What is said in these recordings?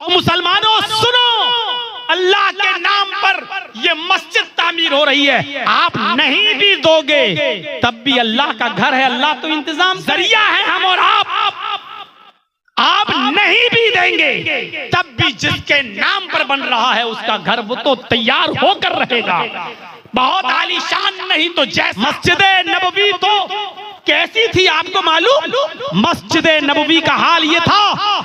और मुसलमानों सुनो, अल्लाह के नाम पर ये मस्जिद तामीर हो रही है, आप नहीं भी दोगे तब भी अल्लाह का घर है, अल्लाह तो इंतजाम जरिया है हम और आप नहीं भी देंगे तब भी जिसके नाम पर बन रहा है उसका घर वो तो तैयार होकर रहेगा। बहुत आलीशान नहीं तो जैसे मस्जिद नबवी तो कैसी थी आपको मालूम? मस्जिद नबवी का हाल ये था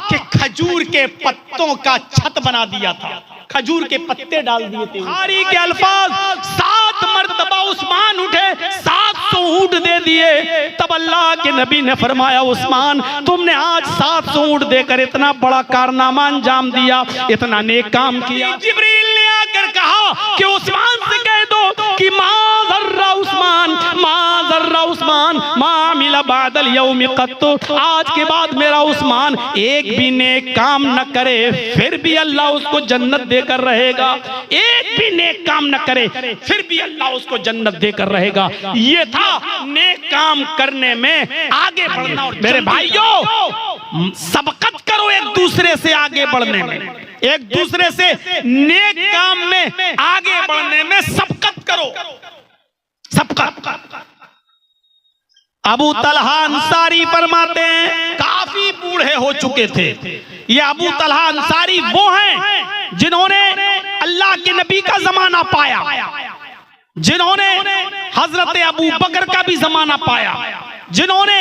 कि खजूर के पत्तों का छत बना दिया था, खजूर के पत्ते डाल दिए थे। बुखारी के अल्फाज 7 मरतबा उस्मान उठे, 700 ऊंट दे दिए। तब अल्लाह के नबी ने फरमाया, उस्मान तुमने आज 700 ऊंट देकर इतना बड़ा कारनामा अंजाम दिया, इतना नेक काम किया। जिब्रील ने आकर कहा कि उस्मान से कह दो कि माज़र्रा उस्मान मा मिला बादल यौम कत्तु, आज के बाद मेरा उस्मान एक भी नेक काम न करे फिर भी अल्लाह उसको जन्नत देकर रहेगा। एक भी नेक काम न करे फिर भी अल्लाह उसको जन्नत देकर रहेगा। ये था नेक काम करने में आगे बढ़ना। और मेरे भाइयों, सबकत करो एक दूसरे से आगे बढ़ने में, एक दूसरे से नेक काम में आगे बढ़ने में सबकत करो, सबकत। अबू तलहा अंसारी फरमाते हैं, काफी बूढ़े हो चुके थे। ये अबू तलहा अंसारी वो हैं जिन्होंने अल्लाह के नबी का जमाना पाया, जिन्होंने हजरत अबू बकर का भी जमाना पाया, जिन्होंने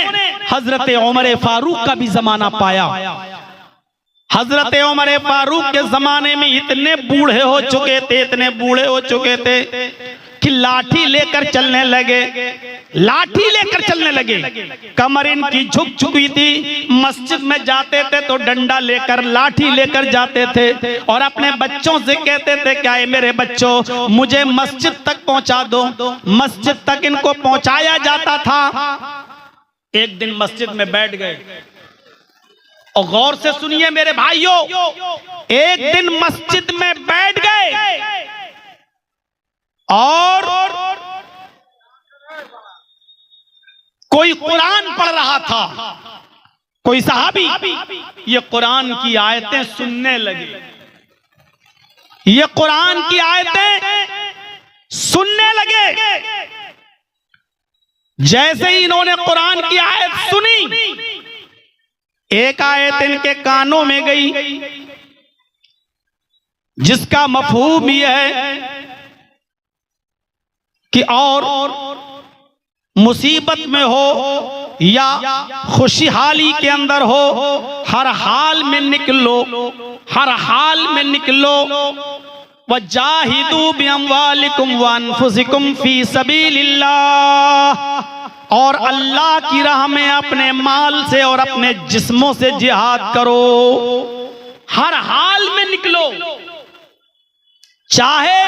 हजरत उमर फारूक का भी जमाना पाया। हजरत उमर फारूक के जमाने में इतने बूढ़े हो चुके थे, इतने बूढ़े हो चुके थे कि लाठी लेकर चलने लगे, लाठी लेकर चलने लगे। कमर इनकी झुक चुकी थी, मस्जिद में जाते थे तो डंडा लेकर लाठी लेकर जाते थे और अपने बच्चों से कहते थे, क्या है मेरे बच्चों मुझे मस्जिद तक पहुंचा दो। मस्जिद तक इनको पहुंचाया जाता था। एक दिन मस्जिद में बैठ गए और गौर से सुनिए मेरे भाइयों, एक दिन मस्जिद में बैठ गए और कोई कुरान पढ़ रहा था, कोई सहाबी ये कुरान की आयतें सुनने लगे, ये कुरान की आयतें सुनने लगे। जैसे ही इन्होंने कुरान की आयत सुनी, एक आयत इनके कानों में गई जिसका मफहूम यह है कि और मुसीबत में हो या खुशहाली के अंदर हो, हर हाल में निकलो, हर हाल में निकलो। वजाहिदू बिअमवालिकुम व अनफुसिकुम फी सबीलिल्लाह, और अल्लाह की राह में अपने माल से और अपने जिस्मों से जिहाद करो। हर हाल में निकलो, चाहे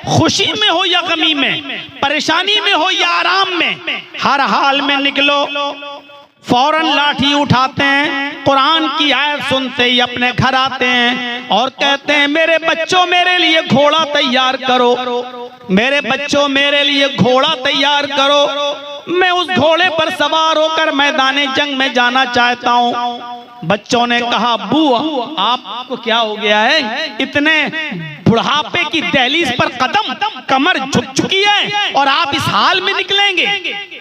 खुशी में हो या गमी में, परेशानी में हो या आराम में, हर हाल में निकलो। फौरन लाठी उठाते हैं, कुरान की आयत सुनते ही अपने घर आते हैं और कहते हैं, मेरे बच्चों मेरे लिए घोड़ा तैयार करो, मेरे बच्चों मेरे लिए घोड़ा तैयार करो, मैं उस घोड़े पर सवार होकर मैदाने जंग में जाना चाहता हूँ। बच्चों ने कहा, बुआ आपको क्या हो गया है, इतने बुढ़ापे की दहलीज पर कदम, कमर झुक चुकी है और आप इस हाल में निकलेंगे,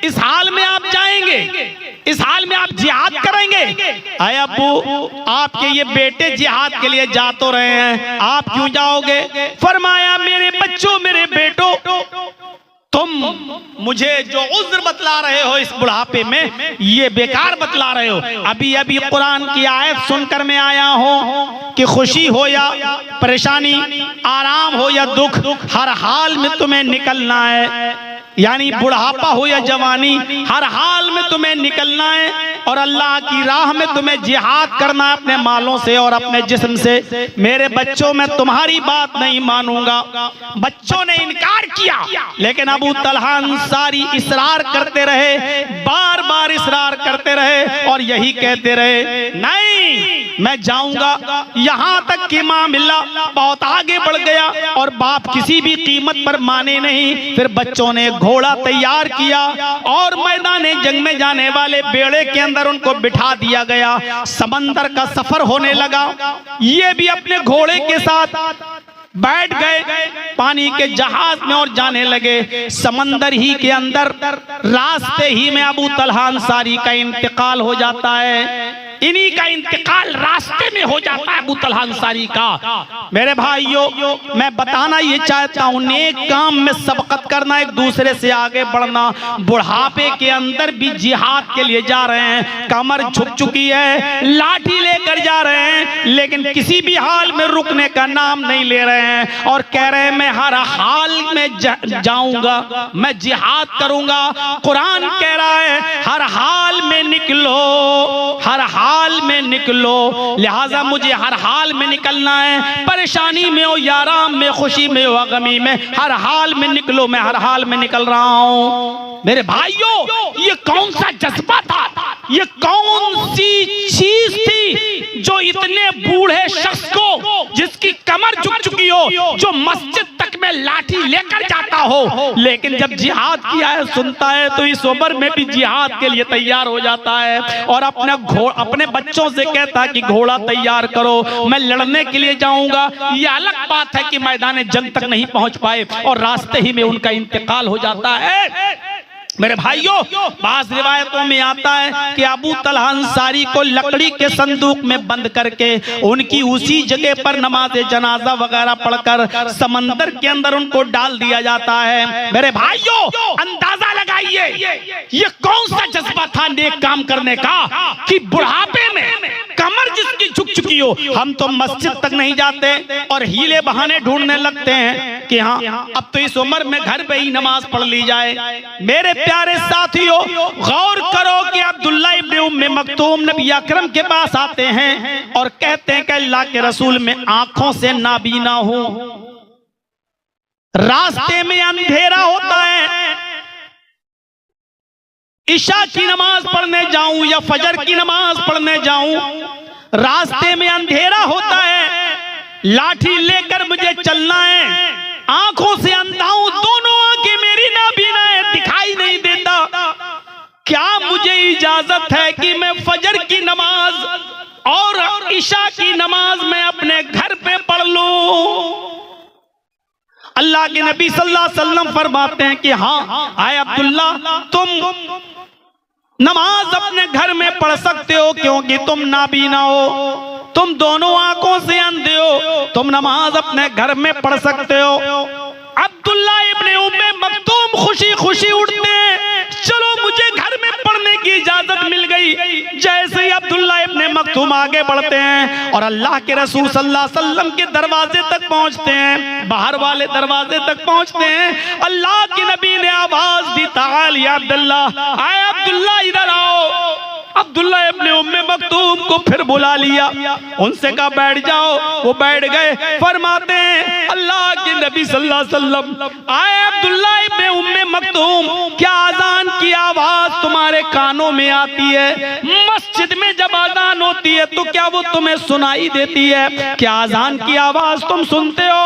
इस हाल में आप जाएंगे, इस हाल में आप जिहाद करेंगे। अरे अब्बू आपके ये बेटे जिहाद के लिए जा तो रहे हैं, आप क्यों जाओगे? फरमाया, मेरे बच्चों मेरे बेटों, तुम मुझे जो उज्र बतला रहे हो इस बुढ़ापे में, ये बेकार बतला रहे हो। अभी अभी कुरान की आयत सुनकर मैं आया हूँ कि खुशी हो या परेशानी, आराम हो या दुख, हर हाल में तुम्हें निकलना है। यानी बुढ़ापा हो या जवानी, हर हाल में तुम्हें निकलना है और अल्लाह की राह में तुम्हें जिहाद करना है अपने मालों से और अपने जिस्म से। मेरे बच्चों मैं तुम्हारी बात नहीं मानूंगा। बच्चों ने इनकार किया, लेकिन अबू तलहा अंसारी इसरार करते रहे, बार बार इसरार करते रहे और यही कहते रहे, नहीं नहीं, मैं जाऊंगा। यहाँ तक कि मामला बहुत आगे बढ़ गया और बाप किसी भी कीमत पर माने नहीं। फिर बच्चों ने घोड़ा तैयार किया और मैदान जंग में जाने वाले बेड़े के अंदर उनको बिठा दिया गया। समंदर का सफर होने लगा। ये भी अपने घोड़े के साथ बैठ गए पानी के जहाज में और जाने लगे। समंदर ही के अंदर रास्ते ही में अबू तलहा अंसारी का इंतकाल हो जाता है। इन्हीं का इंतकाल रास्ते में हो जाता है अबू तलहा अंसारी का। मेरे भाइयों, मैं बताना ये चाहता हूँ, नेक काम में सबकत करना, एक दूसरे से आगे बढ़ना। बुढ़ापे के अंदर भी जिहाद के लिए जा रहे हैं, कमर झुक चुकी है, लाठी लेकर जा रहे हैं, लेकिन किसी भी हाल में रुकने का नाम नहीं ले रहे हैं और कह रहे हैं मैं हर हाल में जाऊंगा, मैं जिहाद करूंगा। कुरान कह रहा है हर हाल में निकलो, हर हाल में निकलो। लिहाजा मुझे हर हाल में निकलना है, परेशानी में हो या आराम में, खुशी में हो गमी में, हर हाल में निकलो। मैं हर हाल में निकल रहा हूं। मेरे भाइयों, ये कौन सा जज्बा था, ये कौन सी चीज थी जो इतने बूढ़े शख्स को, जिसकी कमर झुक चुकी हो, जो मस्जिद तक में लाठी लेकर जाता हो, लेकिन जब जिहाद किया है सुनता है तो इस उम्र में भी जिहाद के लिए तैयार हो जाता है और अपने बच्चों से कहता है कि घोड़ा तैयार करो, मैं लड़ने के लिए जाऊंगा। ये अलग बात है कि मैदान जंग तक नहीं पहुंच पाए और रास्ते ही में उनका इंतकाल हो जाता है। मेरे भाइयों, बाज़ रिवायतों में आता है कि अबू तलहा अंसारी को लकड़ी के संदूक में बंद करके उनकी उसी जगह पर नमाज जनाजा वगैरह पढ़कर समंदर के अंदर उनको डाल दिया जाता है। मेरे भाइयों, अंदाजा लगाइए ये कौन सा जज्बा था नेक काम करने का कि बुढ़ापे में कमर जिसकी झुक चुकी हो, हम तो मस्जिद तक नहीं जाते और हीले बहाने ढूंढने लगते हैं कि हाँ अब तो इस उम्र में घर पे ही नमाज पढ़ ली जाए। मेरे प्यारे साथियों, गौर करो कि अब्दुल्ला इब्न उम्मे मक्तूम नबी अकरम के पास आते हैं और कहते हैं कि अल्लाह के रसूल में आंखों से नाबीना हूं, रास्ते में अंधेरा होता है, इशा की नमाज पढ़ने जाऊं या फजर की नमाज पढ़ने जाऊं, रास्ते में अंधेरा होता है, लाठी लेकर मुझे चलना है, आंखों से अंधा हूं, दोनों आंखें मेरी नाबीना है, दिखाई नहीं देता। क्या मुझे इजाजत है कि मैं फजर की नमाज और इशा की नमाज मैं अपने घर पे पढ़ लूं? अल्लाह के नबी सल्लल्लाहु अलैहि वसल्लम फरमाते हैं कि हाँ आए अब्दुल्ला, तुम नमाज अपने घर में पढ़ सकते हो क्योंकि तुम नाबीना हो, तुम दोनों आंखों से अंधे हो, तुम नमाज अपने घर में पढ़ सकते हो। अब्दुल्ला इब्ने उम्मे मक्तूम खुशी खुशी उठते हैं, चलो मुझे घर में पढ़ने की इजाजत मिल गई। जैसे ही अब्दुल्ला इब्ने मक्तूम आगे बढ़ते हैं और अल्लाह के रसूल सल्लल्लाहु अलैहि वसल्लम के दरवाजे तक पहुंचते हैं, बाहर वाले दरवाजे तक पहुंचते हैं, अल्लाह के नबी ने आवाज दी, ताल या अब्दुल्ला, आए अब्दुल्ला इधर आओ। अब्दुल्ला इब्ने उम्मे मक्तूम को फिर बुला लिया, उनसे कहा बैठ जाओ, वो बैठ गए। फरमाते हैं अल्लाह के नबी सल्लल्लाहु अलैहि वसल्लम, आए अब्दुल्ला इब्ने उम्मे मक्तूम, क्या अजान की आवाज तुम्हारे कानों में आती है? मस्जिद में जब अजान होती है तो क्या वो तुम्हें सुनाई देती है? क्या अजान की आवाज तुम सुनते हो?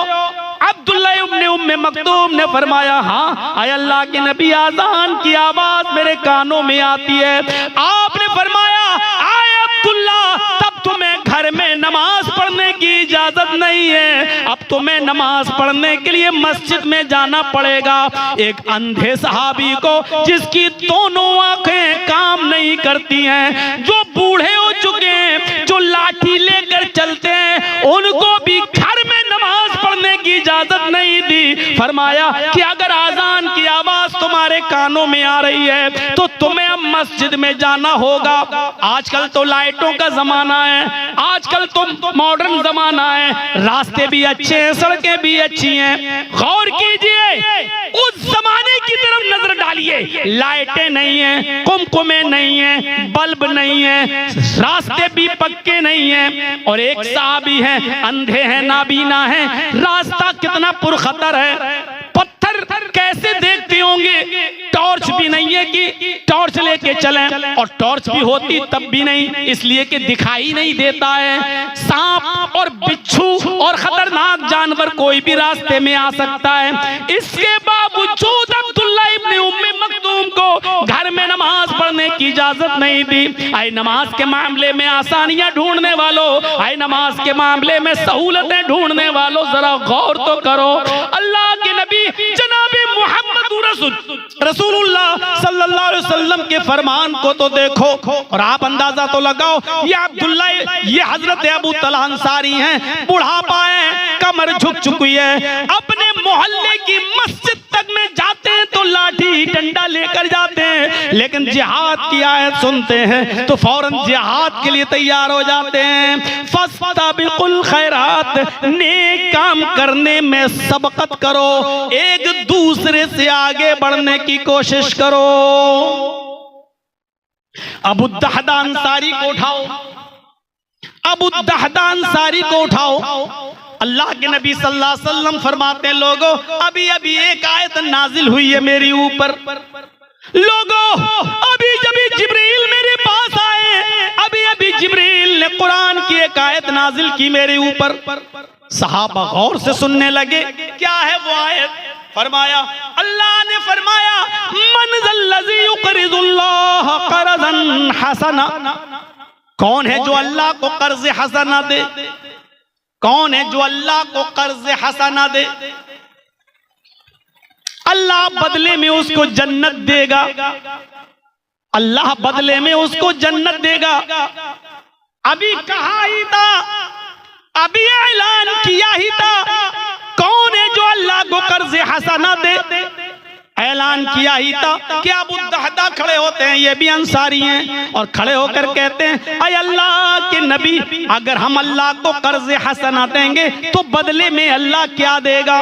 अब्दुल्ला इब्ने उम्मे मक्तूम ने फरमाया हाँ आए अल्लाह के नबी, अजान की आवाज मेरे कानों में आती है। आपने फरमाया आए अब्दुल्ला, तब तुम्हें घर में नमाज पढ़ने की इजाजत नहीं है, अब तुम्हें नमाज पढ़ने के लिए मस्जिद में जाना पड़ेगा। एक अंधे सहाबी को जिसकी दोनों आंखें काम नहीं करती हैं, जो बूढ़े हो चुके हैं, जो लाठी लेकर चलते हैं, उनको भी घर में नमाज पढ़ने की इजाजत नहीं दी। फरमाया कि अगर आजान की आवाज तुम्हारे कानों में आ रही है तो तुम्हें अब मस्जिद में जाना होगा। आजकल तो लाइटों का जमाना है, आजकल तो मॉडर्न जमाना है, रास्ते भी अच्छे हैं, सड़कें भी अच्छी हैं। गौर कीजिए, उस जमाने की तरफ नजर डालिए, लाइटें नहीं है, कुमकुमे नहीं है, बल्ब नहीं है, रास्ते भी पक्के नहीं है, और एक साहबी है, अंधे हैं, नाबीना है, रास्ता कितना पुरखतर है, पत्थर कैसे देखते होंगे, टॉर्च भी नहीं है कि टॉर्च लेके चलें, और टॉर्च भी होती तब भी नहीं, इसलिए कि दिखाई नहीं देता है। सांप और बिच्छू और खतरनाक जानवर कोई भी रास्ते में आ सकता है। इसके बावजूद अब्दुल्ला इब्न उम्मे मक्तूम को घर में नमाज पढ़ने की इजाजत नहीं दी। आए नमाज के मामले में आसानियां ढूंढने वालों, आए नमाज के मामले में सहूलतें ढूंढने वालों, जरा गौर तो करो। अल्लाह के नबी जनाब मोहम्मद रसूलुल्लाह सल्लल्लाहु अलैहि वसल्लम के फरमान को तो देखो, और आप अंदाजा तो लगाओ, ये अब्दुल्ला, ये हजरत अबू तलहा अंसारी हैं, बुढ़ापा है, कमर झुक चुकी है, अपने मोहल्ले की मस्जिद तक में जाते हैं तो लाठी डंडा लेकर जाते हैं, लेकिन जिहाद की आयत सुनते हैं तो फौरन जिहाद के लिए तैयार हो जाते हैं। फस्ताबिकुल खैरात, नेक काम करने में सबकत करो, एक दूसरे से आगे बढ़ने की कोशिश करो। अबू दहदा अंसारी को उठाओ, अबू दहदा अंसारी को उठाओ। अल्लाह के नबी सल्लल्लाहु अलैहि वसल्लम फरमाते हैं, लोगों अभी अभी एक आयत नाजिल हुई है मेरी ऊपर, लोगों अभी जब जिब्रील मेरे पास आए, अभी अभी जिब्रील ने कुरान की एक आयत नाजिल की मेरे ऊपर। सहाबा गौर से सुनने लगे, क्या है वो आयत? फरमाया, अल्लाह ने फरमाया, मन ज़ल्लज़ी युक़रिज़ुल्लाह क़र्ज़न हसना, कौन है जो अल्लाह को कर्ज हसना दे? कौन है जो अल्लाह को कर्ज हसना दे? अल्लाह बदले में उसको जन्नत देगा, अल्लाह बदले में उसको जन्नत देगा। अभी कहा ही था, अभी ऐलान किया ही था, कौन है जो अल्लाह को कर्ज हसना दे? ऐलान किया ही था कि अबू दहदा खड़े होते हैं, ये भी अंसारी हैं, और खड़े होकर कहते हैं, अय अल्लाह के नबी, अगर हम अल्लाह को कर्ज हसना देंगे तो बदले में अल्लाह क्या देगा?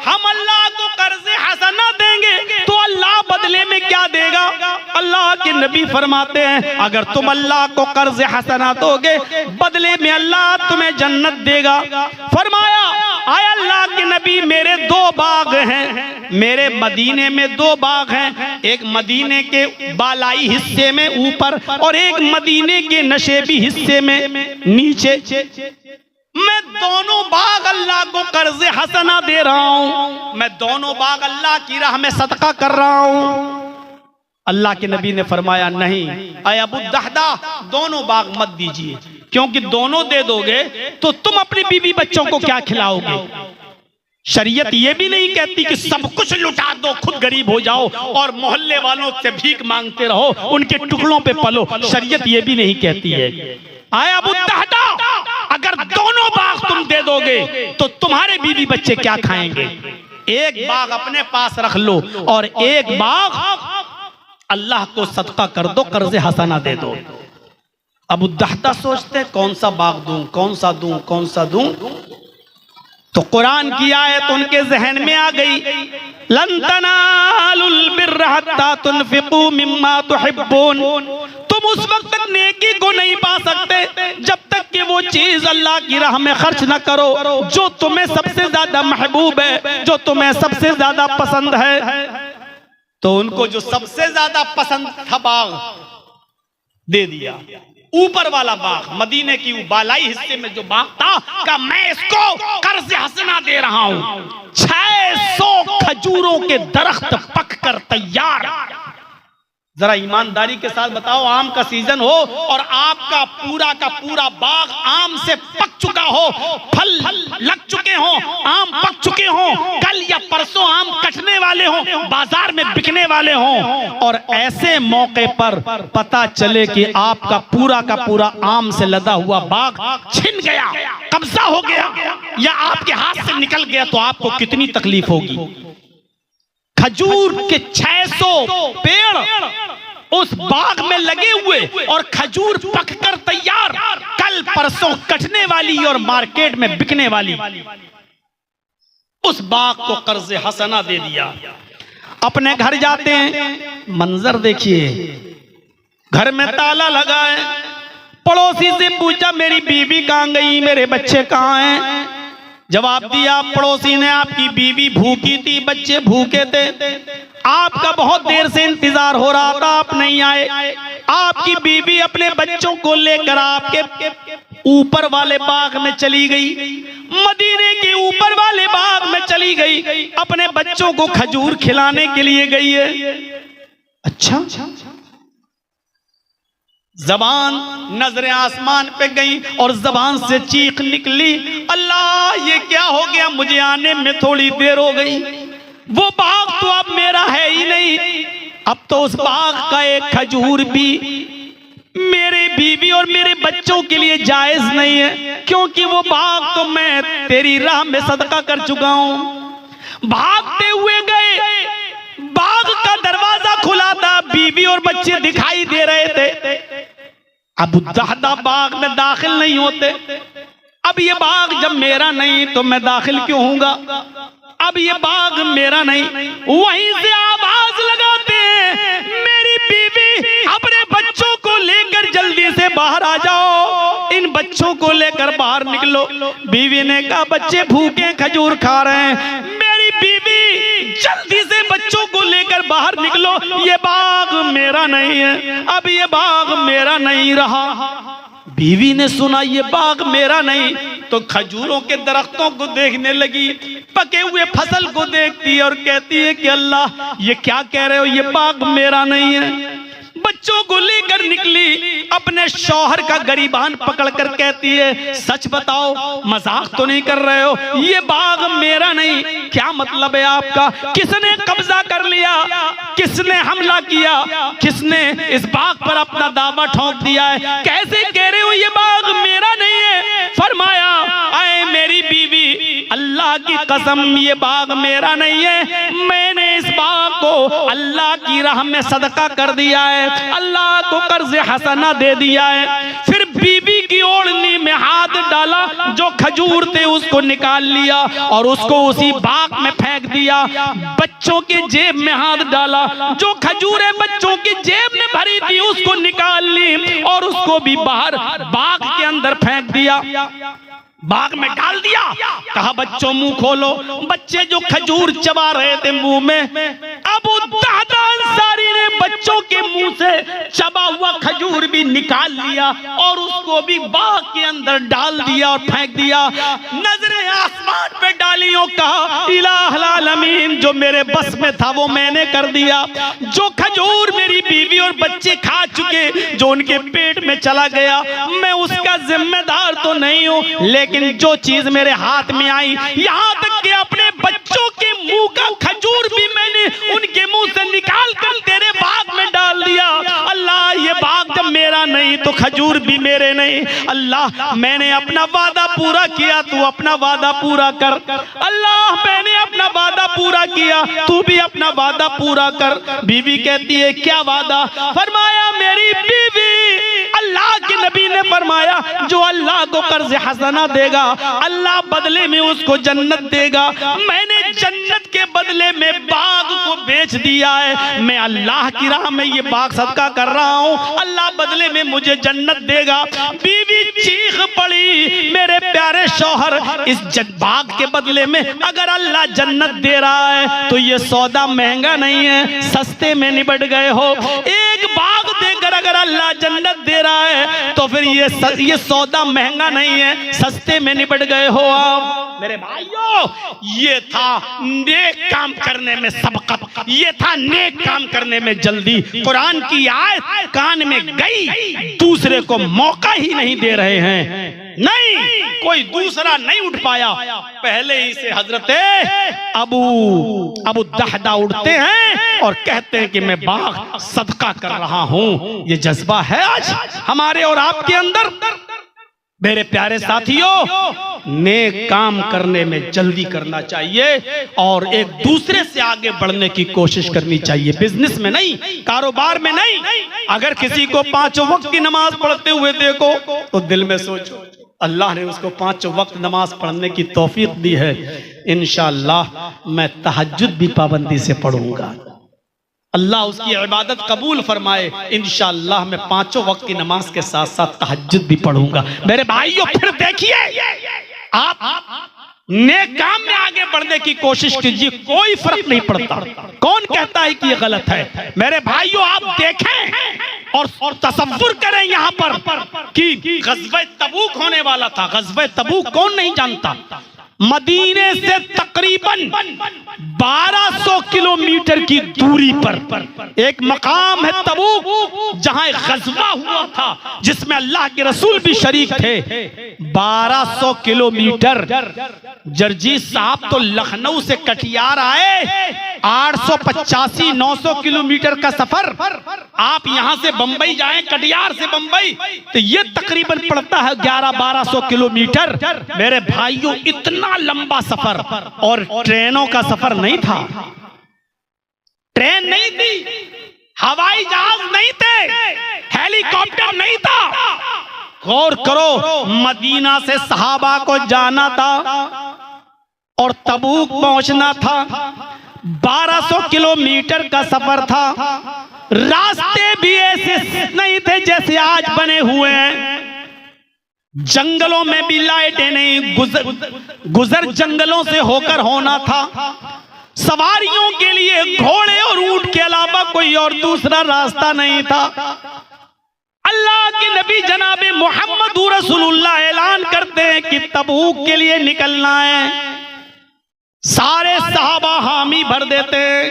हम अल्लाह को कर्ज हसना देंगे तो अल्लाह बदले में क्या देगा? अल्लाह के नबी फरमाते हैं, अगर तुम अल्लाह को कर्ज हसना दोगे बदले में अल्लाह तुम्हें जन्नत देगा। फरमाया, आय अल्लाह के नबी, मेरे दो बाग हैं, मेरे मदीने में दो बाग हैं, एक मदीने के बालाई हिस्से में ऊपर और एक मदीने के नशेबी हिस्से में नीचे। मैं दोनों बाग अल्लाह को कर्ज हसना दे रहा हूं, मैं दोनों बाग अल्लाह की राह में सदका कर रहा हूं। अल्लाह के नबी ने फरमाया, नहीं अय अबू दहदा, दोनों बाग मत दीजिए, क्योंकि दोनों दे दोगे तो तुम अपनी बीवी बच्चों को क्या खिलाओगे? शरीयत ये भी नहीं कहती कि सब कुछ लुटा दो, खुद गरीब हो जाओ और मोहल्ले वालों से भीख मांगते रहो, उनके टुकड़ों पे पलो। शरीयत ये भी नहीं कहती है। आए अबू दहदा, अगर दोनों बाग तुम दे दोगे तो तुम्हारे बीवी बच्चे क्या खाएंगे? एक बाग अपने पास रख लो और एक बाग अल्लाह को सदका कर दो, कर्ज हसना दे दो। अबू दहदा सोचते, कौन सा बाग दूं, कौन सा दूं, कौन सा दूं? तो कुरान की आयत उनके जहन में आ गई, लन तनालुल बिर्रा हत्ता तुनफिकू मिम्मा तुहिब्बून, तुम उस वक्त तक नेकी को नहीं पा सकते जब तक कि वो चीज अल्लाह की राह में खर्च न करो जो तुम्हें सबसे ज्यादा महबूब है, जो तुम्हें सबसे ज्यादा पसंद है। तो उनको जो सबसे ज्यादा पसंद था बाग दे दिया, ऊपर वाला बाग, मदीने की बालाई हिस्से में जो बाग था, का मैं इसको कर्ज हसना दे रहा हूं। 600 खजूरों के दरख्त पककर तैयार। जरा ईमानदारी के साथ बताओ, आम का सीजन हो और आपका पूरा का पूरा बाग आम से पक चुका हो, फल लग चुके हो, आम पक चुके हो, कल या परसों आम कटने वाले हो, बाजार में बिकने वाले हो, और ऐसे मौके पर पता चले कि आपका पूरा का पूरा आम से लदा हुआ बाग छिन गया, कब्जा हो गया या आपके हाथ से निकल गया, तो आपको कितनी तकलीफ होगी। खजूर के 600 पेड़ उस बाग में लगे हुए और खजूर पककर तैयार, कल परसों कटने वाली और मार्केट में बिकने वाली, उस बाग को कर्ज हसना दे दिया। अपने घर जाते हैं, मंजर देखिए, घर में ताला लगा है। पड़ोसी से पूछा, मेरी बीवी कहाँ गई, मेरे बच्चे कहाँ हैं? जवाब दिया पड़ोसी ने, आपकी बीवी भूखी थी, बच्चे भूखे थे, आपका बहुत देर से इंतजार हो रहा था, आप नहीं आए। आपकी बीवी अपने बच्चों को लेकर आपके ऊपर वाले बाग में चली गई, मदीने के ऊपर वाले बाग में चली गई, अपने बच्चों को खजूर खिलाने के लिए गई है। अच्छा, जबान नजरें आसमान पे गई और जबान से चीख निकली, अल्लाह ये क्या हो गया, मुझे आने में थोड़ी देर हो गई, वो बाग तो अब मेरा है ही नहीं, अब तो उस बाग का एक खजूर भी मेरे बीवी और मेरे बच्चों के लिए जायज नहीं है, क्योंकि वो बाग तो मैं तेरी राह में सदका कर चुका हूं। भागते हुए गए, बाग का दरवाजा खुला था, बीवी और बच्चे दिखाई दे रहे थे। अबू दहदा बाग में दाखिल नहीं होते, अब ये बाग जब मेरा नहीं तो मैं दाखिल क्यों होऊंगा, अब ये बाग मेरा नहीं। वहीं से आवाज लगाते हैं, मेरी बीवी अपने बच्चों को लेकर जल्दी से बाहर आ जाओ, इन बच्चों को लेकर बाहर निकलो। बीवी ने कहा बच्चे भूखे खजूर खा रहे हैं, मेरी बीवी जल्दी से बच्चों को लेकर बाहर निकलो, ये बाग मेरा नहीं है, अब ये बाग मेरा नहीं रहा। बीवी ने सुना ये बाग मेरा नहीं तो खजूरों के दरख्तों को देखने लगी, पके हुए फसल को देखती है और कहती है कि अल्लाह ये क्या कह रहे हो, ये बाग मेरा नहीं है। बच्चों को लेकर निकली, अपने शौहर का गरीबान पकड़कर कहती है सच बताओ, मजाक तो नहीं कर रहे हो, ये बाग मेरा नहीं, क्या मतलब है आपका, किसने कब्जा कर लिया, किसने हमला किया, किसने इस बाग पर अपना दावा ठोक दिया है, कैसे कह रहे हो ये बाग मेरा नहीं है। फरमाया आए मेरी बीवी, अल्लाह की कसम ये बाग मेरा नहीं है, मैंने इस बाग को अल्लाह की राह में सदका कर दिया है, अल्लाह को कर्ज हसना दे दिया है। फिर बीबी की ओढ़नी में हाथ डाला, जो खजूर थे उसको निकाल लिया और उसको उसी बाग में फेंक दिया। बच्चों के जेब में हाथ डाला, जो खजूरें बच्चों की जेब में भरी थी उसको निकाल ली और उसको भी बाहर बाग के अंदर फेंक दिया, बाग में डाल दिया। कहा बच्चों मुंह खोलो। बच्चे जो खजूर चबा रहे थे मुंह में, अबू दहदा अंसारी ने बच्चों के मुंह से चबा हुआ खजूर भी निकाल लिया और उसको भी बाग के अंदर डाल दिया और फेंक दिया। नजरें आसमान पे डाली और कहा इलाहुल आलमीन, जो मेरे बस में था वो मैंने कर दिया, जो खजूर मेरी बीवी और बच्चे खा चुके, जो उनके पेट में चला गया, मैं उसका जिम्मेदार तो नहीं हूं, लेकिन जो चीज मेरे हाथ में आई, यहाँ तक कि अपने बच्चों के मुंह का खजूर भी मैंने उनके मुंह से निकाल कर तेरे बाग में डाल दिया। अल्लाह ये बाग जब मेरा नहीं तो खजूर भी मेरे नहीं। अल्लाह मैंने अपना वादा पूरा किया, तू अपना वादा पूरा कर। अल्लाह मैंने अपना वादा पूरा किया, तू भी अपना वादा पूरा कर। बीवी कहती है क्या वादा? फरमाया मेरी बीवी, अल्लाह के नबी ने फरमाया जो अल्लाह को कर्ज हसना देगा, अल्लाह बदले में उसको जन्नत देगा। मैंने जन्नत के बदले में बाग को बेच दिया है, मैं अल्लाह की राह में ये बाग सदका कर रहा हूँ, अल्लाह बदले में मुझे जन्नत देगा। बीवी चीख पड़ी, मेरे प्यारे शौहर, इस बाग के बदले में अगर अल्लाह जन्नत दे रहा है तो ये सौदा महंगा नहीं है, सस्ते में निबट गए हो। एक बाग देकर अगर अल्लाह जन्नत दे रहा है तो फिर ये सौदा महंगा नहीं है, सस्ते में निबट गए हो आप। मेरे भाइयों, ये था नेक काम करने में सबकत, ये था नेक काम करने में जल्दी। कुरान की आयत कान में गई, दूसरे को मौका ही नहीं दे रहे हैं, नहीं कोई दूसरा नहीं उठ पाया। पहले ही से हजरत अबू दहदा उठते हैं और कहते हैं कि मैं बाग सदका कर रहा हूं। ये जज्बा है आज हमारे और आपके अंदर। मेरे प्यारे साथियों, नेक काम करने में जल्दी करना चाहिए और एक दूसरे से आगे बढ़ने की कोशिश करनी चाहिए। बिजनेस में नहीं, कारोबार में नहीं। अगर किसी को 5 वक्त की नमाज पढ़ते हुए देखो तो दिल में सोचो अल्लाह ने उसको 5 वक्त नमाज पढ़ने की तौफीक दी है, इंशाअल्लाह मैं तहज्जुद भी पाबंदी से पढ़ूंगा, अल्लाह उसकी इबादत कबूल फरमाए, इंशाअल्लाह मैं 5 वक्त की नमाज के साथ साथ तहज्जुद भी पढ़ूंगा। मेरे भाइयों, फिर देखिए आप नेक काम में आगे बढ़ने की कोशिश कीजिए, कोई फर्क नहीं पड़ता। कौन कहता है कि ये गलत है? मेरे भाइयों, आप देखें और तसव्वुर करें यहाँ पर कि ग़ज़वे तबूक होने वाला था। ग़ज़वे तबूक कौन नहीं जानता? मदीने से तकरीबन 1200 किलोमीटर की दूरी पर एक मकाम है तबूक, जहां ग़ज़वा हुआ था जिसमें अल्लाह के रसूल भी शरीक थे। 1200 किलोमीटर। जर्जीत साहब तो लखनऊ से कटिहार आए, 885-900 किलोमीटर का सफर। आप यहां से बंबई जाएं, कटिहार से बंबई, तो ये तकरीबन पड़ता है 1100-1200 किलोमीटर। मेरे भाइयों, इतना लंबा सफर, और ट्रेनों का सफर नहीं था। ट्रेन नहीं थी, हवाई जहाज नहीं थे, हेलीकॉप्टर नहीं था। गौर करो, मदीना से सहाबा को जाना था और तबूक पहुंचना था। 1200 किलोमीटर का सफर था। रास्ते भी ऐसे नहीं थे जैसे आज बने हुए हैं। जंगलों में भी लाइटें नहीं, गुजर जंगलों से होकर होना था। सवारियों के लिए घोड़े और ऊंट के अलावा कोई और दूसरा रास्ता नहीं था। अल्लाह के नबी जनाब मोहम्मद रसूलुल्लाह ऐलान करते हैं कि तबूक के लिए निकलना है। सारे सहाबा हामी भर देते हैं।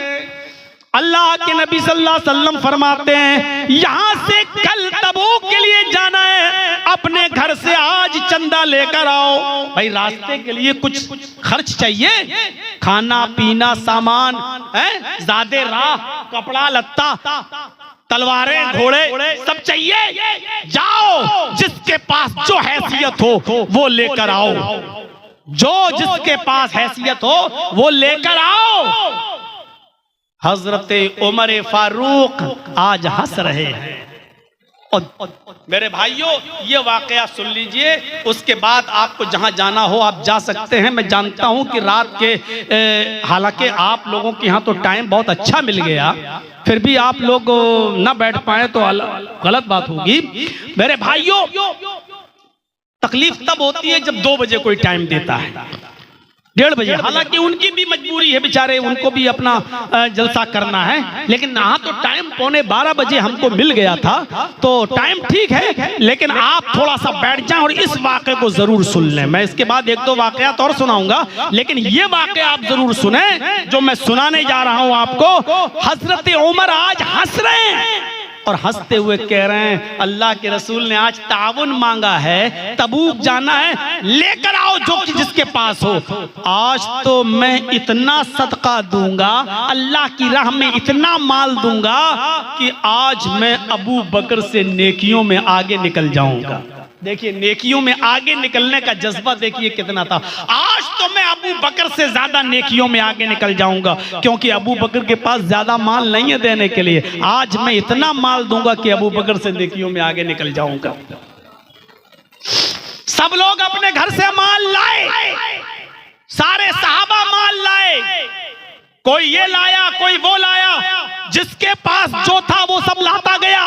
अल्लाह के नबी सल्लल्लाहु अलैहि वसल्लम फरमाते हैं, यहां से कल तबूक के लिए जाना है, अपने घर से आज चंदा लेकर आओ। भाई, रास्ते के लिए कुछ खर्च चाहिए, खाना पीना सामान है, ज़्यादा राह, कपड़ा लत्ता, तलवारें घोड़े सब चाहिए। जाओ, जिसके पास जो हैसियत हो वो लेकर आओ, जो जिसके पास हैसियत हो वो लेकर आओ। हजरत उमर फारूक आज हंस रहे हैं। और मेरे भाइयों, ये वाकया सुन लीजिए, उसके बाद आपको जहां जाना हो आप जा सकते हैं। मैं जानता हूं कि रात के हालांकि आप लोगों के यहाँ तो टाइम बहुत अच्छा मिल गया, फिर भी आप लोग ना बैठ पाए तो गलत बात होगी। मेरे भाइयों, तकलीफ तब होती है जब 2 बजे कोई टाइम देता है, 1:30 बजे। हालांकि उनकी भी मजबूरी है, बेचारे, उनको भी अपना जलसा करना है। लेकिन यहाँ तो टाइम 11:15 बजे हमको मिल गया था, तो टाइम ठीक है। लेकिन आप थोड़ा सा बैठ जाएं और इस वाक़े को जरूर सुन लें। मैं इसके बाद 1-2 वाक़यात और सुनाऊंगा, लेकिन ये वाक़े आप जरूर सुने जो मैं सुनाने जा रहा हूं आपको। हजरत उमर आज हंस रहे हैं और हंसते हुए कह रहे हैं, अल्लाह के रसूल ने आज ताउन मांगा है, तबूक जाना है, लेकर आओ जो जिसके पास हो। आज तो मैं इतना सदका दूंगा, अल्लाह की राह में इतना माल दूंगा कि आज मैं अबू बकर से नेकियों में आगे निकल जाऊंगा। देखिए, नेकियों में आगे निकलने का जज्बा देखिए कितना था। आज तो मैं अबू बकर से ज्यादा नेकियों में आगे निकल जाऊंगा, क्योंकि अबू बकर के पास ज्यादा माल नहीं है देने के लिए। आज मैं इतना माल दूंगा कि अबू बकर से नेकियों में आगे निकल जाऊंगा। सब लोग अपने घर से माल लाए, सारे सहाबा माल लाए, कोई ये लाया, कोई वो लाया, जिसके पास जो था वो सब लाता गया।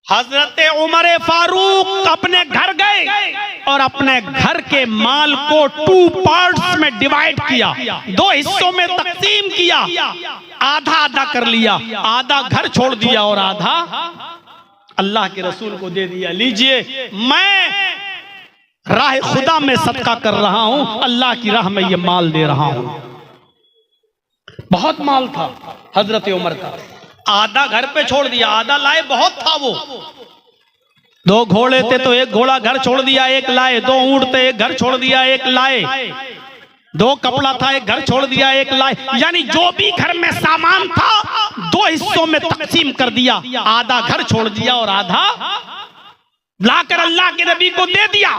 हजरत उमर फारूक अपने घर गए और अपने घर के माल को 2 पार्ट्स में डिवाइड किया, 2 हिस्सों में तकसीम किया, आधा आधा कर लिया। आधा घर छोड़ दिया और आधा अल्लाह के रसूल को दे दिया। लीजिए, मैं राह खुदा में सदका कर रहा हूं, अल्लाह की राह में ये माल दे रहा हूं। बहुत माल था हजरत उमर का, आधा घर पे छोड़ दिया, आधा लाए, बहुत था वो। 2 घोड़े थे तो 1 घोड़ा घर छोड़ दिया, 1 लाए। 2 ऊंट थे, 1 घर छोड़ दिया, 1 लाए। 2 कपड़ा था, 1 घर छोड़ दिया, 1 लाए। यानी जो भी घर में सामान था 2 हिस्सों में तकसीम कर दिया, आधा घर छोड़ दिया और आधा लाकर अल्लाह के नबी को दे दिया।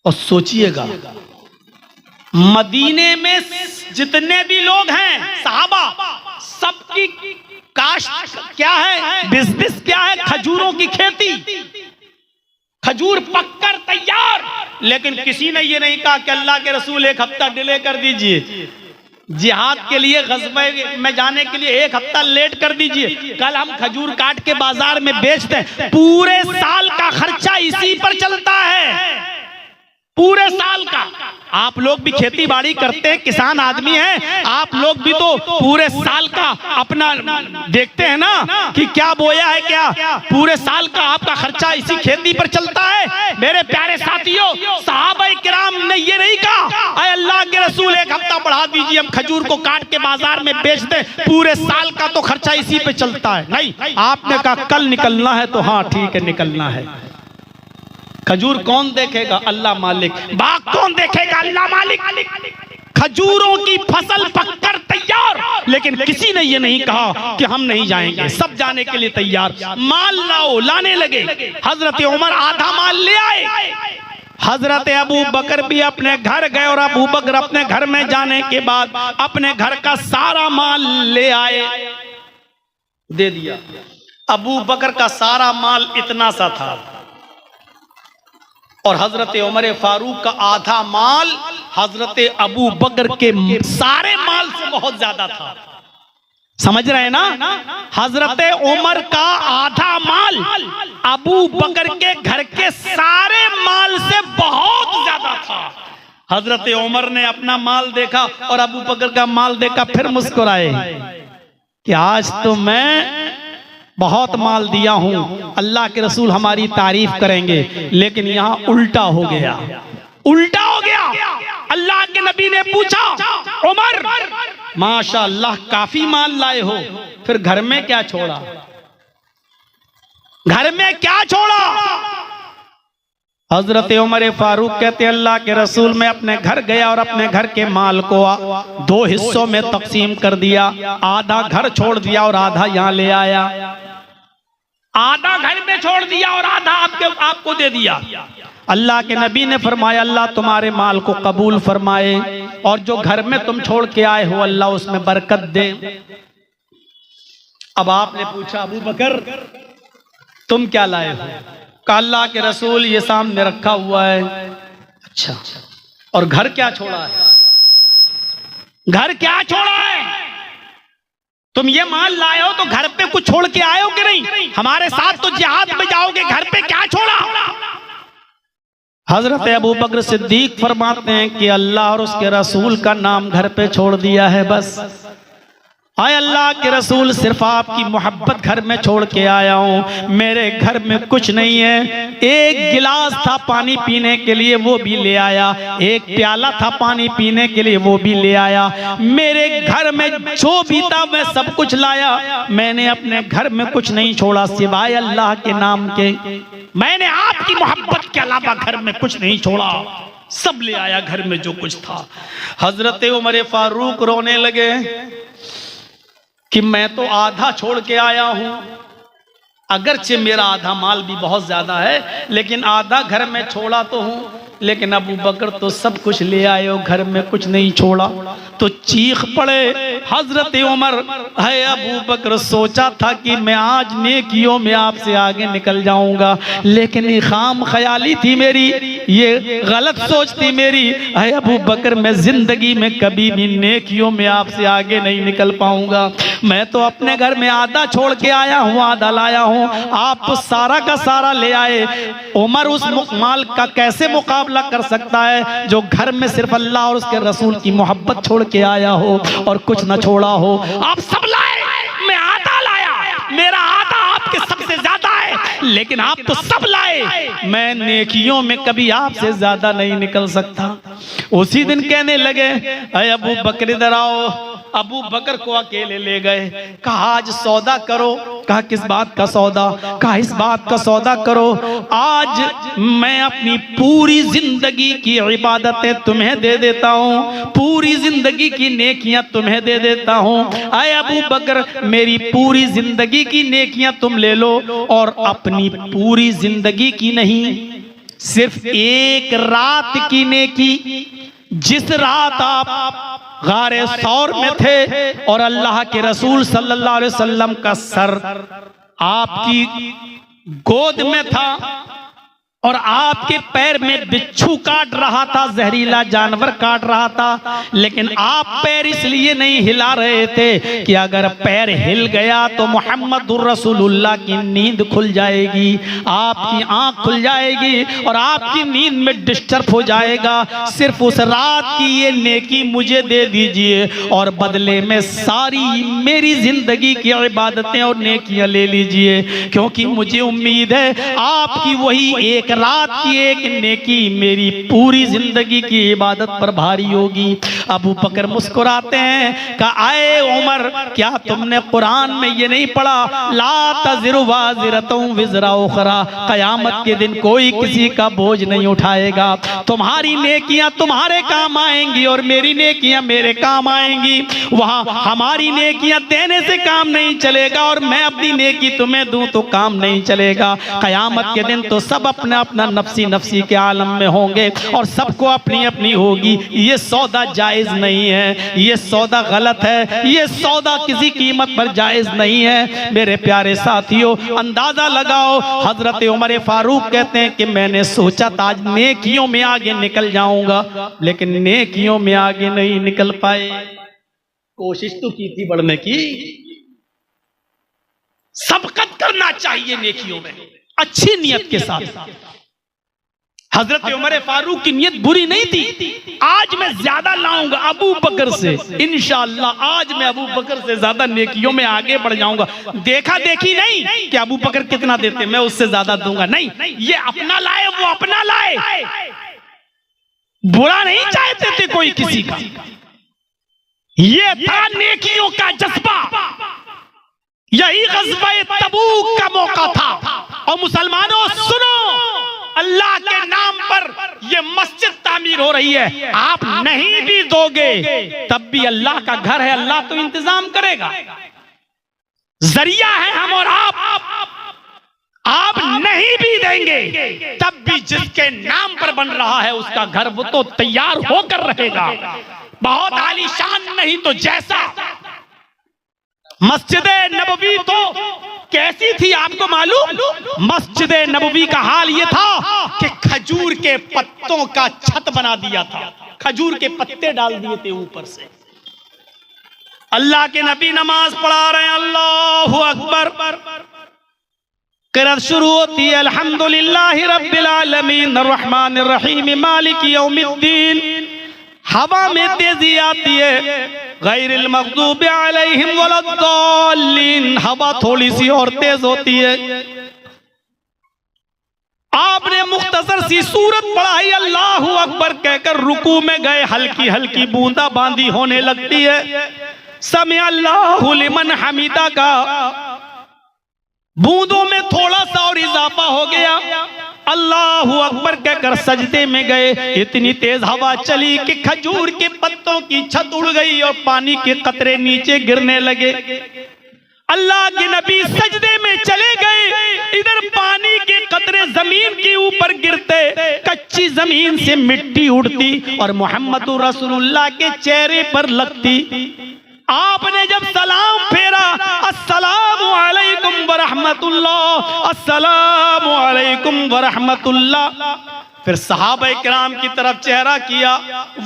और सोचिएगा, मदीने में जितने भी लोग हैं सहाबा, सबकी काश्त क्या है, बिजनेस क्या है, खजूरों की खेती। खजूर पककर तैयार, लेकिन किसी ने ये नहीं कहा कि अल्लाह के रसूल 1 हफ्ता डिले कर दीजिए, जिहाद के लिए, ग़ज़वे में जाने के लिए 1 हफ्ता लेट कर दीजिए, कल हम खजूर काट के बाजार में बेचते हैं। पूरे साल का खर्चा इसी पर चलता है। पूरे साल का। आप लोग भी खेती बाड़ी करते हैं, किसान आदमी हैं, आप लोग भी तो पूरे साल का अपना देखते हैं ना कि क्या बोया है, क्या पूरे साल का आपका खर्चा इसी खेती पर चलता है। मेरे प्यारे साथियों, सहाबाए किराम ने ये नहीं कहा अरे अल्लाह के रसूल एक हफ्ता बढ़ा दीजिए, हम खजूर को काट के बाजार में बेच दें, पूरे साल का तो खर्चा इसी पे चलता है। नहीं, आपने कहा कल निकलना है तो हाँ ठीक है निकलना है। खजूर कौन देखेगा? अल्लाह मालिक। बाग कौन देखेगा? अल्लाह मालिक। खजूरों की फसल पककर तैयार, लेकिन किसी ने ये नहीं कहा कि हम नहीं जाएंगे, सब जाने के लिए तैयार। माल लाओ, लाने लगे। हजरत उमर आधा माल ले आए, हजरत अबू बकर भी अपने घर गए और अबू बकर अपने घर में जाने के बाद अपने घर का सारा माल ले आए, दे दिया। अबू बकर का सारा माल इतना सा था और हजरत उमर फारूक का आधा माल हजरत अबू बकर के सारे माल से बहुत ज्यादा था। समझ रहे हैं ना? हजरत उमर का आधा माल अबू बकर के घर के सारे माल से बहुत ज्यादा था। हजरत उमर ने अपना माल देखा और अबू बकर का माल देखा, फिर मुस्कुराए कि आज तो मैं बहुत माल दिया हूं, अल्लाह के रसूल हमारी तारीफ करेंगे। लेकिन यहां उल्टा हो गया, उल्टा हो गया। अल्लाह के नबी ने पूछा, उमर माशाअल्लाह काफी माल लाए हो, फिर घर में क्या छोड़ा? घर में क्या छोड़ा? हजरत उमर फारूक कहते अल्लाह के रसूल, मैं अपने घर गया और अपने घर के माल को 2 हिस्सों में तकसीम कर दिया। आधा घर छोड़ दिया और आधा यहां ले आया। आधा घर में छोड़ दिया और आधा आपको दे दिया। अल्लाह के नबी ने फरमाया अल्लाह तुम्हारे माल को कबूल फरमाए और जो घर में तुम छोड़ के आए हो अल्लाह उसमें बरकत दे। अब आपने पूछा अबू बकर तुम क्या लाए हो? कहा अल्लाह के रसूल ये सामने रखा हुआ है। अच्छा, और घर क्या छोड़ा है? घर क्या छोड़ा है? तुम ये माल लाए हो तो घर पे कुछ छोड़ के आए हो कि नहीं? हमारे साथ तो जिहाद में जाओगे, घर पे क्या छोड़ा? हजरत अबू बकर सिद्दीक फरमाते हैं कि अल्लाह और उसके रसूल का नाम घर पे छोड़ दिया है बस। आए अल्लाह के रसूल सिर्फ आपकी मोहब्बत घर में छोड़ के आया हूं, मेरे घर में कुछ नहीं है। एक गिलास था पानी पीने के लिए वो भी ले आया, एक प्याला था पानी पीने के लिए वो भी ले आया। मेरे घर में जो भी था मैं सब कुछ लाया, मैंने अपने घर में कुछ नहीं छोड़ा सिवाय अल्लाह के नाम के। मैंने आपकी मोहब्बत के अलावा घर में कुछ नहीं छोड़ा, सब ले आया घर में जो कुछ था। हजरत उमर फारूक रोने लगे कि मैं तो आधा छोड़ के आया हूं, अगरचे मेरा आधा माल भी बहुत ज्यादा है लेकिन आधा घर में छोड़ा तो हूं, लेकिन अबू बकर तो सब कुछ ले आए हो, घर में कुछ नहीं छोड़ा। तो चीख पड़े हजरत उमर, है अबू बकर सोचा था कि मैं आज नेकियों में आपसे आगे निकल जाऊंगा, लेकिन ये खाम ख्याली थी मेरी, ये गलत सोच थी मेरी। है अबू बकर मैं जिंदगी में कभी भी नेकियों में आपसे आगे नहीं निकल पाऊंगा। मैं तो अपने घर में आधा छोड़ के आया हूँ, आधा लाया हूँ, आप तो सारा का सारा ले आए। उमर उस माल का कैसे मुकाबला कर सकता है जो घर में सिर्फ अल्लाह और उसके रसूल की मोहब्बत छोड़ के आया हो और कुछ न छोड़ा हो। आप सब लाए, मैं आधा लाया, मेरा आधा आपके सबसे ज्यादा है, लेकिन आप तो सब लाए, मैं नेकियों में कभी आपसे ज्यादा नहीं निकल सकता। उसी दिन कहने लगे अरे अबू बकर इधर आओ। अबू बकर को अकेले ले गए, कहा आज सौदा करो। कहा किस बात का सौदा? कहा इस बात का सौदा करो, आज मैं अपनी पूरी जिंदगी की इबादतें तुम्हें दे देता हूँ, पूरी जिंदगी की नेकियां तुम्हें दे देता हूँ। आए अबू बकर मेरी पूरी जिंदगी की नेकियां तुम ले लो और अपनी पूरी जिंदगी की नहीं, सिर्फ एक रात की नेकी, जिस रात आप गारे सौर में थे और अल्लाह के रसूल सल्लल्लाहु अलैहि वसल्लम का सर आपकी गोद में था, और आपके पैर में बिच्छू काट रहा था, जहरीला जानवर काट रहा था, लेकिन आप पैर इसलिए नहीं हिला रहे थे कि अगर पैर हिल गया तो मोहम्मदुर रसूलुल्लाह की नींद खुल जाएगी, आपकी आंख खुल जाएगी और आपकी नींद में डिस्टर्ब हो जाएगा। सिर्फ उस रात की ये नेकी मुझे दे दीजिए और बदले में सारी मेरी जिंदगी की इबादतें और नेकियां ले लीजिए, क्योंकि मुझे उम्मीद है आपकी वही एक रात की एक नेकी मेरी पूरी जिंदगी की इबादत पर भारी होगी। अबू बकर मुस्कुराते हैं, कहा आए उमर, क्या तुमने कुरान में ये नहीं पढ़ा, ला तज़िरु वाज़िरतुन विज़रा उख़रा, क़यामत के दिन कोई किसी का बोझ नहीं उठाएगा, तुम्हारी नेकियां तुम्हारे काम आएंगी और मेरी नेकियां मेरे काम आएंगी। वहां हमारी नेकियां देने से काम नहीं चलेगा और मैं अपनी नेकी तुम्हें दूं तो काम नहीं चलेगा। क़यामत के दिन तो सब अपना अपना नफसी नफसी के आलम में होंगे और सबको अपनी अपनी होगी। ये सौदा जायज नहीं है, ये सौदा गलत है, ये सौदा किसी कीमत पर जायज नहीं है। मेरे प्यारे साथियों, अंदाजा लगाओ, हजरत उमर फारूक कहते हैं कि मैंने सोचा था आज नेकियों में आगे निकल जाऊंगा, लेकिन नेकियों में आगे नहीं निकल पाए। कोशिश तो की थी बढ़ने की, सबकत करना चाहिए नेकियों में अच्छी नियत के साथ। हजरत उमर फारूक की नियत बुरी नहीं थी। आज मैं ज्यादा लाऊंगा अबू बकर से, इंशाअल्लाह आज मैं अबू बकर से ज्यादा नेकियों में आगे बढ़ जाऊंगा। देखा देखी नहीं कि अबू बकर कितना देते मैं उससे ज्यादा दूंगा, नहीं, ये अपना लाए वो अपना लाए, बुरा नहीं चाहते थे कोई किसी का, ये था नेकियों का जज्बा। यही ग़ज़वा तबूक का मौका था। और मुसलमानों सुनो, अल्लाह के नाम पर ये मस्जिद तामीर हो रही है, आप नहीं भी दोगे तब भी अल्लाह का घर है, अल्लाह तो इंतजाम करेगा। जरिया है हम और आप नहीं भी देंगे तब भी जिसके नाम पर बन रहा है उसका घर वो तो तैयार होकर रहेगा। बहुत आलीशान नहीं तो जैसा मस्जिद नबवी तो कैसी थी आपको मालूम? मस्जिद नबवी का हाल यह था कि खजूर के पत्तों का छत बना दिया था, खजूर के पत्ते डाल दिए थे ऊपर से। अल्लाह के नबी नमाज पढ़ा रहे हैं, अल्लाहु अकबर, क़िरात शुरू होती है, अल्हम्दुलिल्लाहि रब्बिल आलमीन अर्रहमानिर रहीम मालिकी यौमिद्दीन। हवा में तेजी आती है, गैरिल मग़दूबि अलैहिम वलद्दाल्लीन, हवा थोड़ी सी और तेज होती है। आपने मुख्तसर सी सूरत पढ़ाई, अल्लाहु अकबर कहकर रुकू में गए, हल्की हल्की बूंदा बांदी होने लगती है। समिअ अल्लाहु लिमन हमीदा का बूंदों में थोड़ा सा और इजाफा हो गया, अल्लाहु अकबर कहकर सजदे में गए। इतनी तेज हवा चली कि खजूर के पत्तों की छत उड़ गई और पानी के कतरे नीचे गिरने लगे। अल्लाह के नबी सजदे में चले गए, इधर पानी के कतरे जमीन के ऊपर गिरते, कच्ची जमीन से मिट्टी उड़ती और मोहम्मदुर रसूलुल्लाह के चेहरे पर लगती। आपने जब सलाम फेरा, अस्सलामु अलैकुम वरहमतुल्लाह, अस्सलामु अलैकुम वरहमतुल्लाह, फिर सहाबा किराम की तरफ चेहरा किया,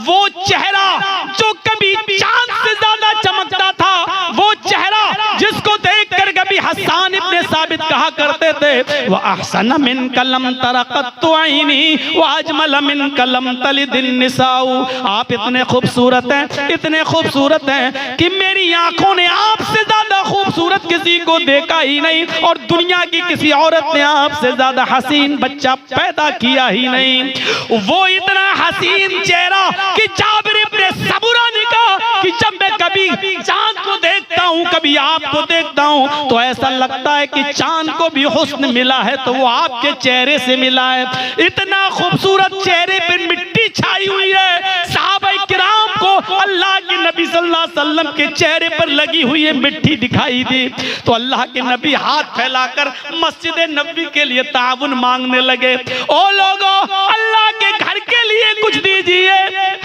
वो चेहरा जो कभी चांद से ज्यादा चमकता था, वो चेहरा जिसको देखकर कभी हसन इब्ने साबित कहा करते थे, वह अहसन मिन कलम तरक़त ऐनी व अजमल मिन कलम तलिदिन निसाउ, आप इतने खूबसूरत हैं, इतने खूबसूरत हैं कि मेरी आंखों ने आपसे ज्यादा खूबसूरत किसी को देखा ही नहीं और दुनिया की किसी औरत ने आपसे ज्यादा हसीन बच्चा पैदा किया ही नहीं। वो इतना हसीन चेहरा कि जाबिर इब्ने सबुरा ने कहा कि जब मैं कभी चांद को देखता हूँ, कभी आपको देखता हूँ, तो ऐसा लगता है कि चांद को भी हुस्न मिला है तो वो आपके चेहरे से मिला है। इतना खूबसूरत चेहरे पर मिट्टी छाई हुई है। सहाबा किराम को अल्लाह के नबी सल्लल्लाहु अलैहि वसल्लम के चेहरे पर लगी हुई है मिट्टी दिखाई दी तो अल्लाह के नबी हाथ फैलाकर मस्जिद नबवी के लिए ताउन मांगने लगे। ओ लोगों, अल्लाह के घर के लिए कुछ दीजिए।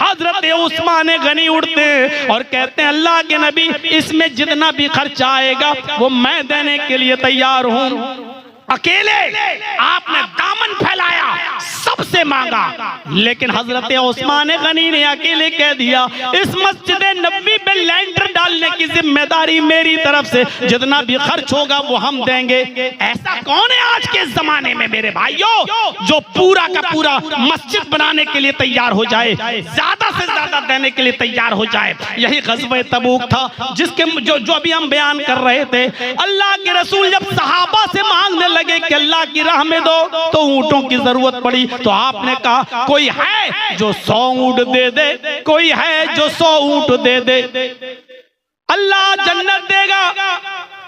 हजरत उस्मान गनी उठते और कहते हैं, अल्लाह के नबी, इसमें जितना भी खर्चा आएगा वो मैं देने के लिए तैयार हूँ। अकेले आपने दामन फैलाया, सबसे मांगा, लेकिन हजरत उस्मान गनी ने अकेले कह दिया इस मस्जिद नबवी पे लैंटर डालने की जिम्मेदारी मेरी तरफ से, जितना भी खर्च होगा वो हम देंगे। ऐसा कौन है आज के जमाने में मेरे भाइयों जो पूरा का पूरा मस्जिद बनाने के लिए तैयार हो जाए, ज्यादा से ज्यादा देने के लिए तैयार हो जाए? यही ग़ज़वा तबूक था जिसके जो अभी हम बयान कर रहे थे। अल्लाह के रसूल जब सहाबा से मांगने लगे कि अल्लाह की राह में दो, तो ऊंटों की जरूरत पड़ी, तो आपने कहा कोई है जो 100 ऊंट दे दे, कोई है जो 100 ऊंट दे दे, अल्लाह जन्नत देगा।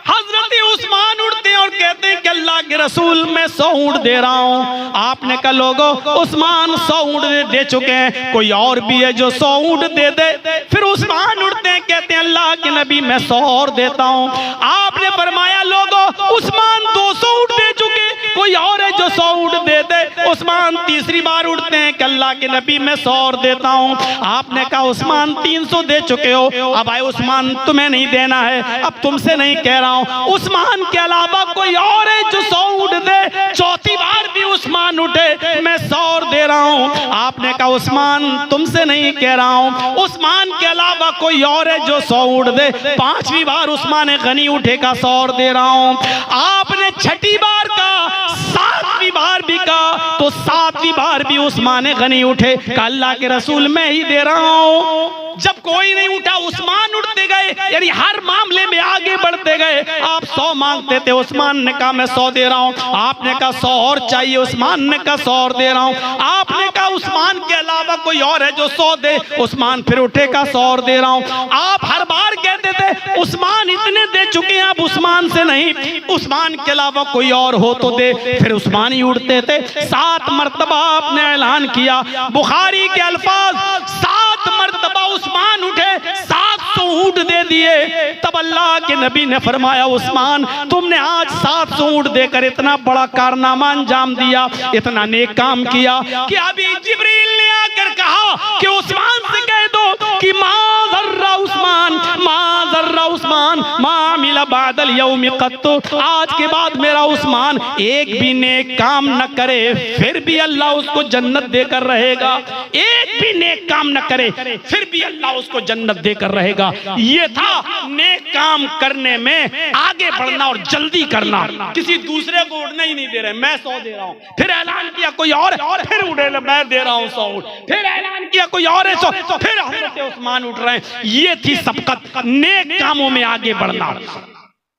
हजरत उस्मान उठते हैं और कहते हैं कि अल्लाह के रसूल मैं 100 ऊंट दे रहा हूं। आपने कहा लोगों उस्मान 100 ऊंट दे चुके हैं, कोई और भी है जो 100 ऊंट दे दे। फिर उस्मान उठते हैं कहते हैं अल्लाह के नबी मैं 100 और देता हूं। आपने फरमाया लोगों उस्मान 200 ऊंट दे चुके, कोई और है जो 100 ऊंट दे दे। उस्मान तीसरी बार उठते हैं कि अल्लाह के नबी मैं 100 और देता हूं। आपने कहा उस्मान 300 दे चुके हो, अब आए उस्मान तुम्हें नहीं देना है, अब तुमसे नहीं कह रहा हूं, उस्मान के अलावा कोई और है जो 100 ऊंट दे। चौथी बार भी उस्मान उठे मैं 100 और दे रहा हूं। आपने कहा उस्मान तुमसे नहीं कह रहा हूं, उस्मान के अलावा कोई और है जो 100 ऊंट दे। पांचवी बार उस्मान गनी उठेगा 100 और दे रहा हूं। आपने छठी बार कहा, सातवीं बार भी कहा, तो सातवीं बार भी उस्मान गनी उठे, कहा अल्लाह के रसूल मैं ही दे रहा हूं। जब कोई नहीं उठा उस्मान उठते गए, यानी हर मामले में आगे बढ़ते गए। आप 100 मांगते थे, उस्मान ने कहा मैं 100 दे रहा हूं। आपने कहा 100 और चाहिए, उस्मान ने कहा 100 और दे रहा हूं। आपने कहा उस्मान के अलावा कोई और है जो 100 दे, उस्मान फिर उठे का 100 और दे रहा हूं। आप हर बार कहते थे उस्मान इतने दे चुके हैं, आप उस्मान से नहीं, उस्मान के अलावा कोई और हो तो दे, फिर उस्मान ही उठते थे। 7 मरतबा आपने ऐलान किया, बुखारी के अल्फाज 7 मरतबा उस्मान उठे, 700 ऊंट दे दिए। तब अल्लाह के नबी ने फरमाया उस्मान तुमने आज 700 ऊंट देकर इतना बड़ा कारनामा अंजाम दिया, इतना नेक काम किया कि अभी जिब्रील ने आकर कहा कि उस्मान से कह दो कि माज़र्रा उस्मान, माज़र्रा उस्मान मामिला बादल यौम कत्तो, आज के बाद मेरा उस्मान एक भी नेक काम न करे फिर भी अल्लाह उसको जन्नत देकर रहेगा। एक भी नेक काम न करे फिर भी अल्लाह उसको जन्नत देकर रहेगा। ये था नेक काम करने में आगे बढ़ना और जल्दी करना। किसी दूसरे को उठने ही नहीं दे रहे, मैं 100 दे रहा हूं, फिर ऐलान किया कोई और, फिर उठे मैं दे रहा हूं 100 ऊंट, फिर ऐलान किया कोई और है 100, फिर हजरत उस्मान उठ रहे हैं। ये थी सबकत, नेक कामों में आगे बढ़ना।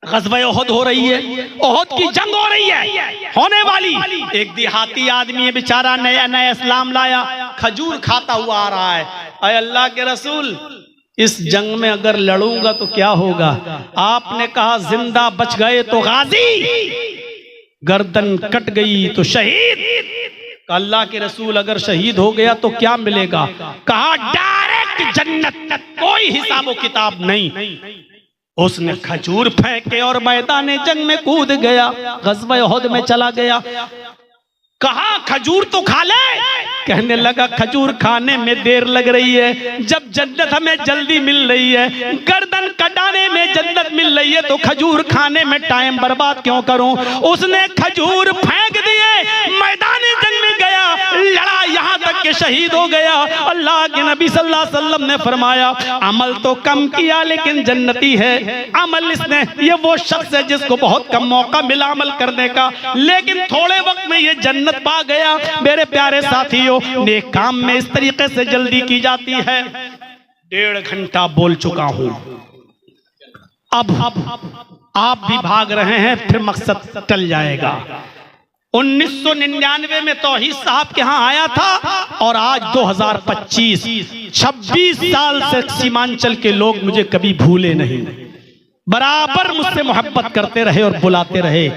ग़ज़वा ओहद हो रही है, ओहद की जंग हो रही है, होने वाली। एक देहाती आदमी है बेचारा, नया नया इस्लाम लाया, खजूर खाता हुआ आ रहा है। अरे अल्लाह के रसूल इस जंग में अगर लड़ूंगा तो क्या होगा? आपने कहा जिंदा बच गए तो गाजी, गर्दन कट गई तो शहीद। अल्लाह के रसूल अगर शहीद हो गया तो क्या मिलेगा? कहा डायरेक्ट जन्नत, कोई हिसाब व किताब नहीं। उसने खजूर फेंके और मैदान जंग में कूद गया, ग़ज़वा ओहद में चला गया। कहा खजूर तो खा ले, कहने लगा खजूर खाने में देर लग रही है, जब जन्नत हमें जल्दी मिल रही है, गर्दन कटाने में जन्नत मिल रही है तो खजूर खाने में टाइम बर्बाद क्यों करूं? उसने खजूर फेंक दिए, मैदान जंग में गया, लड़ा, यहां तक के शहीद हो गया। अल्लाह के नबी सल्लल्लाहु अलैहि वसल्लम ने फरमाया अमल तो कम किया लेकिन जन्नती है। अमल इसने, ये वो शख्स है जिसको बहुत कम मौका मिला अमल करने का, लेकिन थोड़े वक्त में ये जन्नत पा गया। मेरे प्यारे साथियों, नेक काम में इस तरीके से जल्दी की जाती है। 1.5 घंटा बोल चुका हूं, अब आप भी भाग रहे हैं, फिर मकसद टल जाएगा। 1999 में तौहीद साहब के यहाँ आया था और आज 2025, 26 साल से सीमांचल के लोग मुझे कभी भूले नहीं, बराबर मुझसे मोहब्बत करते रहे और बुलाते रहे।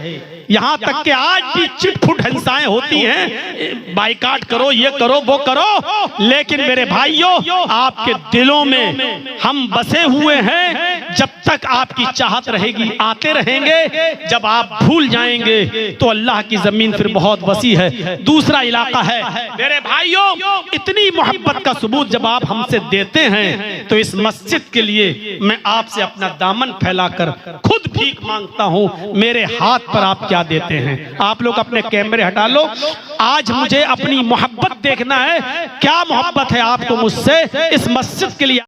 यहाँ तक कि आज भी चिटफुट हिंसाएं होती हैं, बाइकाट करो, ये करो, वो करो, लेकिन मेरे भाइयों आपके दिलों में हम बसे हुए हैं। जब तक आपकी चाहत रहेगी आते रहेंगे, जब आप भूल जाएंगे तो अल्लाह की जमीन फिर बहुत वसी है, दूसरा इलाका है। मेरे भाइयों, इतनी मोहब्बत का सबूत जब आप हमसे देते हैं तो इस मस्जिद के लिए मैं आपसे अपना दामन फैलाकर खुद भीख मांगता हूँ, मेरे हाथ पर आप क्या देते हैं। आप लोग अपने कैमरे हटा लो, आज मुझे अपनी मोहब्बत देखना है, क्या मोहब्बत है आपको मुझसे। इस मस्जिद के लिए